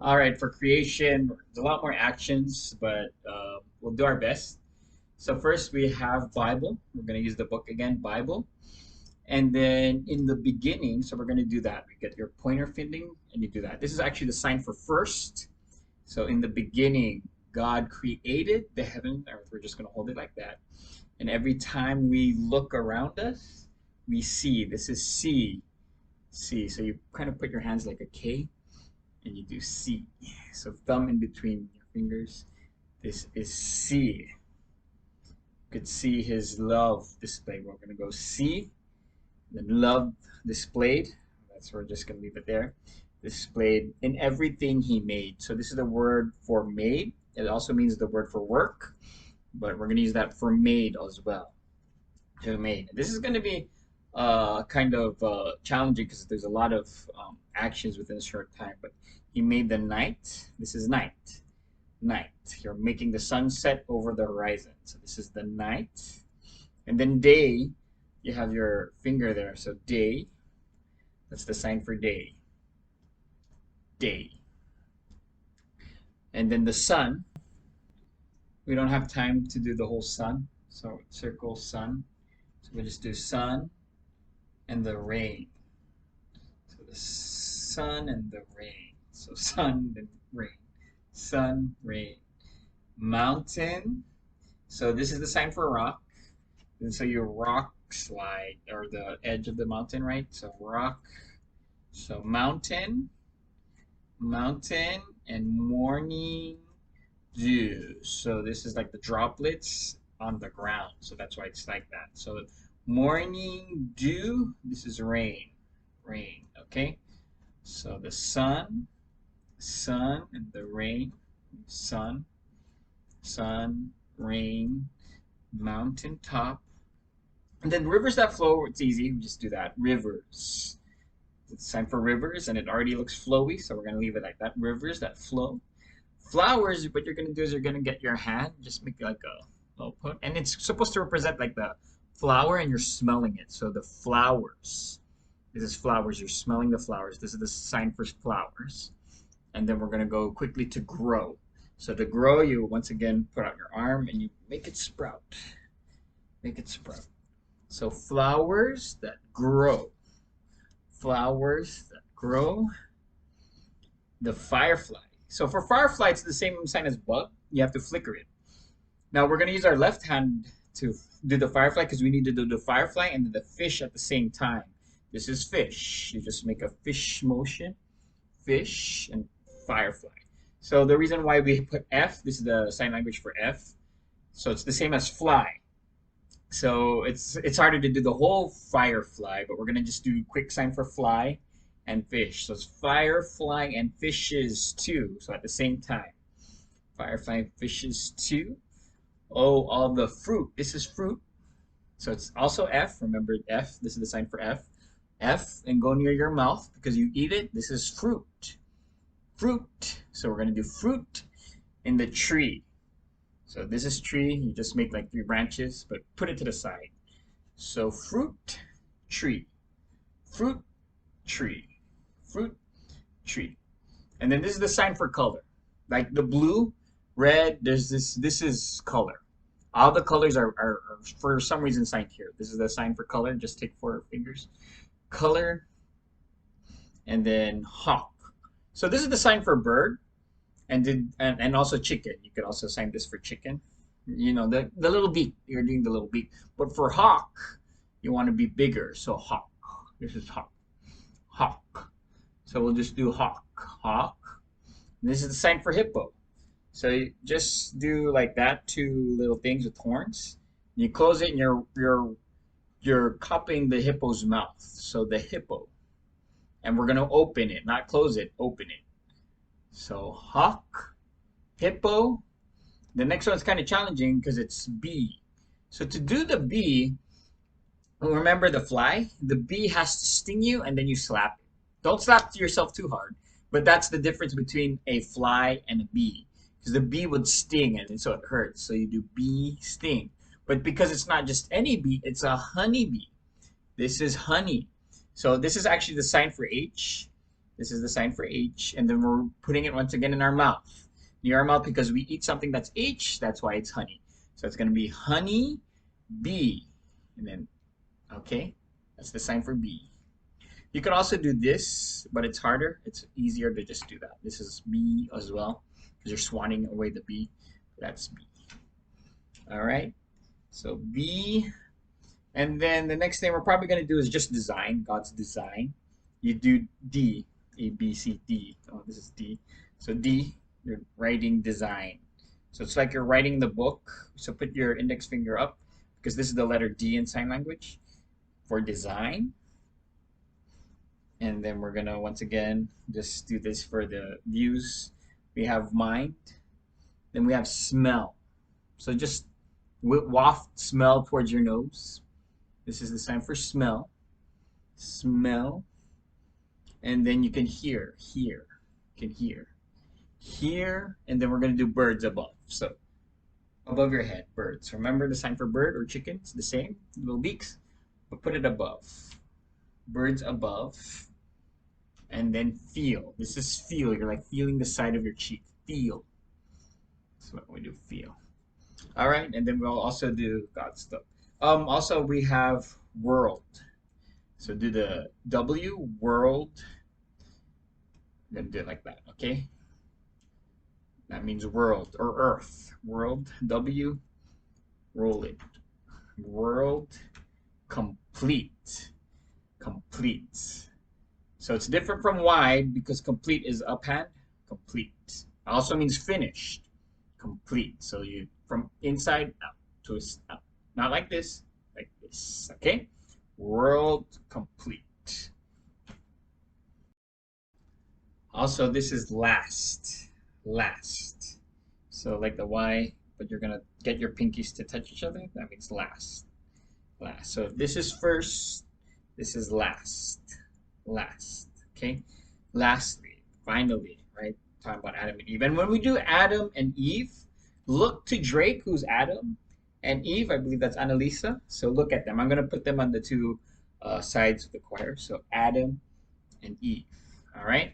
All right, for creation, there's a lot more actions, but we'll do our best. So first we have Bible. We're going to use the book again, Bible. And then in the beginning, so we're going to do that. We get your pointer finding and you do that. This is actually the sign for first. So in the beginning, God created the heaven and earth. We're just going to hold it like that. And every time we look around us, we see. This is C. C. So you kind of put your hands like a K and you do C. So thumb in between your fingers. This is C. You could see his love displayed. We're going to go C, then love displayed. That's where we're just going to leave it there. Displayed in everything he made. So this is the word for made. It also means the word for work, but we're going to use that for made as well. So made. This is going to be kind of challenging because there's a lot of actions within a short time. But he made the night. This is night. Night. You're making the sunset over the horizon. So this is the night. And then day, you have your finger there. So day, that's the sign for day. Day. And then the sun, we don't have time to do the whole sun. So circle sun. So we just do sun and the rain. So the sun and the rain. So sun and rain. Sun, rain. Mountain. So this is the sign for rock. And so your rock slide or the edge of the mountain, right? So rock. So mountain, mountain, and morning dew. So this is like the droplets on the ground. So that's why it's like that. So morning dew, this is rain. Rain, okay? So the sun, sun, and the rain. Sun, sun, rain, mountain top. And then rivers that flow, it's easy. We just do that. Rivers. It's time for rivers, and it already looks flowy, so we're going to leave it like that. Rivers that flow. Flowers, what you're going to do is you're going to get your hand, just make like a little put, and it's supposed to represent like the flower, and you're smelling it. So the flowers. This is flowers. You're smelling the flowers. This is the sign for flowers. And then we're going to go quickly to grow. So to grow, you once again put out your arm and you make it sprout. Make it sprout. So flowers that grow. Flowers that grow. The firefly. So for firefly, it's the same sign as bug. You have to flicker it. Now we're going to use our left hand to do the firefly because we need to do the firefly and the fish at the same time. This is fish. You just make a fish motion. Fish and firefly. So the reason why we put F, this is the sign language for F. So it's the same as fly. So it's harder to do the whole firefly, but we're gonna just do quick sign for fly and fish. So it's firefly and fishes too. So at the same time, firefly and fishes too. Oh, all the fruit. This is fruit. So it's also F. Remember F. This is the sign for F. F and go near your mouth because you eat it. This is fruit. Fruit. So we're gonna do fruit in the tree. So this is tree. You just make like 3 branches, but put it to the side. So fruit, tree, fruit, tree, fruit, tree. And then this is the sign for color. Like the blue, red, there's this, this is color. All the colors are for some reason signed here. This is the sign for color. Just take 4 fingers. Color, and then hawk. So this is the sign for bird and also chicken. You could also sign this for chicken. You know, the little beak. You're doing the little beak. But for hawk, you want to be bigger. So hawk. This is hawk. Hawk. So we'll just do hawk. Hawk. And this is the sign for hippo. So you just do like that, 2 little things with horns. You close it and you're copying the hippo's mouth. So the hippo. And we're gonna open it, not close it, open it. So hawk, hippo. The next one's kind of challenging because it's bee. So to do the bee, remember the fly? The bee has to sting you and then you slap it. Don't slap yourself too hard, but that's the difference between a fly and a bee. Because the bee would sting and so it hurts. So you do bee, sting. But because it's not just any bee, it's a honey bee. This is honey. So this is actually the sign for H. This is the sign for H, and then we're putting it once again in our mouth. Near our mouth because we eat something that's H, that's why it's honey. So it's going to be honey, bee. And then, okay, that's the sign for B. You could also do this, but it's harder. It's easier to just do that. This is B as well, because you're swanning away the B. That's B. All right, so B. And then the next thing we're probably going to do is just design, God's design. You do D, A, B, C, D. Oh, this is D. So D, you're writing design. So it's like you're writing the book. So put your index finger up because this is the letter D in sign language for design. And then we're gonna once again just do this for the views. We have mind. Then we have smell. So just waft smell towards your nose. This is the sign for smell. Smell. And then you can hear. You can hear. Here, and then we're going to do birds above. So above your head, birds. Remember the sign for bird or chicken? It's the same, little beaks, but put it above. Birds above. And then feel. This is feel. You're like feeling the side of your cheek. Feel. That's what we do, feel. All right, and then we'll also do God stuff. Also, we have world. So do the W, world. Then do it like that, okay? That means world or earth. World, W, roll it. World, complete. Complete. So it's different from wide because complete is uphand. Complete. Also means finished. Complete. So you from inside out to out. Not like this, like this. Okay? World complete. Also, this is last. Last. So like the Y, but you're gonna get your pinkies to touch each other. That means last. Last. So if this is first, this is last. Last. Okay? Lastly, finally, right? Talking about Adam and Eve. And when we do Adam and Eve, look to Drake, who's Adam, and Eve, I believe that's Annalisa. So look at them. I'm gonna put them on the two sides of the choir. So Adam and Eve. All right?